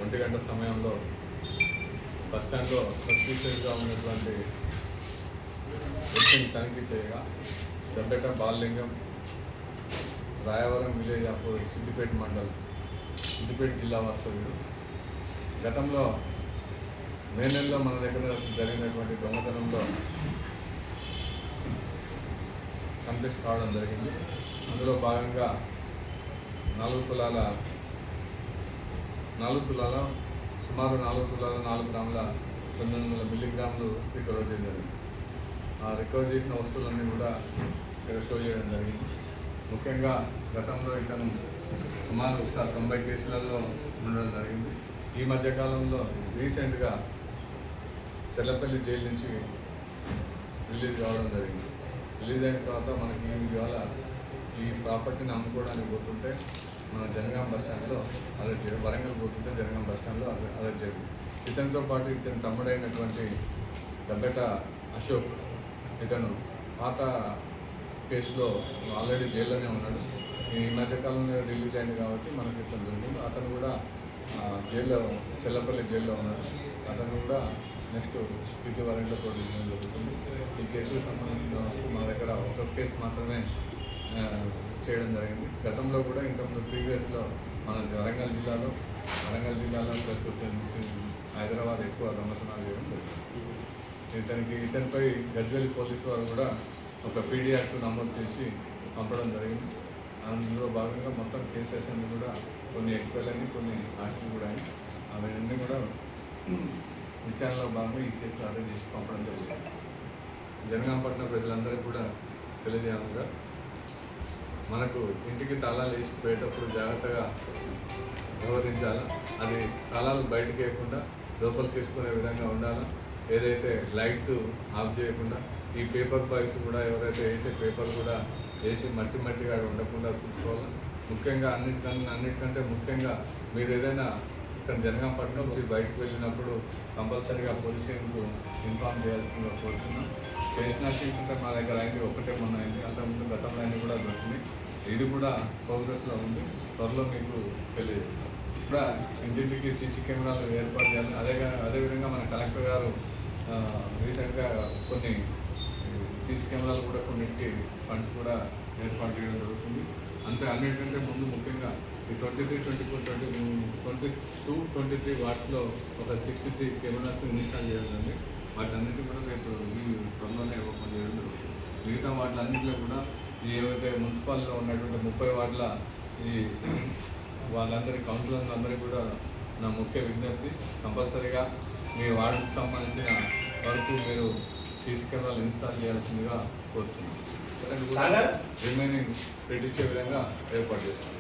ఒంటి గంట సమయంలో బస్టాండ్లో సస్పీషియస్గా ఉన్నటువంటి వ్యక్తిని తనిఖీ చేయగా దెబ్బట బాలలింగం రాయవరం విలేజ్ ఆఫ్ సిద్దిపేట మండల్ సిద్దిపేట జిల్లా వాస్తవ్యుడు. గతంలో మే నెలలో మన దగ్గర జరిగినటువంటి దొంగతనంలో కంప్లీట్ కావడం జరిగింది. అందులో భాగంగా 4 తులాల సుమారు 4 తులాల 4 గ్రాముల 900 మిల్లీగ్రాములు రికవర్ చేయడం జరిగింది. ఆ రికవర్ చేసిన వస్తువులన్నీ కూడా ఇక్కడ షో చేయడం జరిగింది. ముఖ్యంగా గతంలో ఇతను సుమారు 90 కేసులలో ఉండడం జరిగింది. ఈ మధ్యకాలంలో రీసెంట్గా చెల్లపల్లి జైలు నుంచి రిలీజ్ కావడం జరిగింది. రిలీజ్ అయిన తర్వాత మనకి ఇవాళ ఈ ప్రాపర్టీని అమ్ముకోవడానికి పోతుంటే మన జనగాం బస్టాండ్లో అరెస్ట్ చేయడం, వరంగల్ పోతుంటే జనగాం బస్టాండ్లో అరెస్ట్ చేయడం. ఇతనితో పాటు ఇతని తమ్ముడైనటువంటి దెబ్బట అశోక్, ఇతను పాత కేసులో ఆల్రెడీ జైల్లోనే ఉన్నాడు. ఈ మధ్యకాలంలో రిలీజ్ అయింది కాబట్టి మనకి ఇతను దొరికింది. అతను కూడా జైల్లో చెల్లపల్లి జైల్లో ఉన్నాడు. అతను కూడా నెక్స్ట్ పీటీ వరంగల్లో ప్రొడ్యూస్ జరుగుతుంది. ఈ కేసుకు సంబంధించిన మన దగ్గర ఒక కేసు మాత్రమే చేయడం జరిగింది. గతంలో కూడా ఇంతకుముందు ప్రీవియస్లో మన వరంగల్ జిల్లాలో ప్లస్ హైదరాబాద్ ఎక్కువ దొంగతనాలు చేయడం జరిగింది. ఇతనిపై గజ్వేల్ పోలీసు వారు కూడా ఒక పీడీ యాక్ట్ నమోదు చేసి పంపడం జరిగింది. అందులో భాగంగా మొత్తం కేసెస్ అన్ని కూడా కొన్ని ఎక్స్పెల్ అని కొన్ని యాక్షన్ కూడా అని అవన్నీ కూడా విచారణలో భాగంగా ఈ కేసులు అరెస్ట్ చేసి పంపడం జరుగుతుంది. జనగాంపట్నం ప్రజలందరికీ కూడా తెలియజేయాలిగా మనకు ఇంటికి తాళాలు వేసి పోయేటప్పుడు జాగ్రత్తగా వ్యవహరించాలా. అది తాళాలు బయటకు వేయకుండా లోపలికి వేసుకునే విధంగా ఉండాలా. ఏదైతే లైట్స్ ఆఫ్ చేయకుండా ఈ పేపర్ బాయ్స్ కూడా ఎవరైతే వేసే పేపర్ కూడా వేసి మట్టిగా ఉండకుండా చూసుకోవాలి. ముఖ్యంగా అన్నిటికంటే ముఖ్యంగా మీరు ఏదైనా ఇక్కడ జనగాంపట్నం నుంచి బయటకు వెళ్ళినప్పుడు కంపల్సరీగా పోలీస్ స్టేషన్కు ఇన్ఫార్మ్ చేయాల్సిందిగా కోరుతున్నాం. చేసిన తీసుకుంటే మా దగ్గర అయింది ఒకటే మొన్న అయింది, అంతకుముందు గతంలో అయింది కూడా దొరికింది. ఇది కూడా ప్రోగ్రెస్లో ఉంది, త్వరలో మీకు తెలియజేస్తాం. ఇప్పుడు ఇంటింటికి సీసీ కెమెరాలు ఏర్పాటు చేయాలి. అదేవిధంగా మన కలెక్టర్ గారు రీసెంట్గా కొన్ని సీసీ కెమెరాలు కూడా కొన్నింటికి ఫండ్స్ కూడా ఏర్పాటు చేయడం జరుగుతుంది. అన్నిటికంటే ముందు ముఖ్యంగా ఈ 22-23 వాట్స్లో ఒక 63 కెమెరాస్ ఇన్స్టాల్ చేయాలండి. వాటన్నిటి కూడా రేపు ఈ త్వరలోనే ఓపెన్ చేయడం జరుగుతుంది. మిగతా వాటిలన్నింటిలో కూడా ఏవైతే మున్సిపాల్లో ఉన్నటువంటి 30 వార్డుల ఈ వాళ్ళందరి కౌన్సిలర్లందరికీ కూడా నా ముఖ్య విజ్ఞప్తి, కంపల్సరీగా మీ వార్డుకు సంబంధించిన వరకు మీరు సీసీ కెమెరాలు ఇన్స్టాల్ చేయాల్సిందిగా కోరుతున్నాను. రిమైనింగ్ పెట్టించే విధంగా ఏర్పాటు చేస్తాను.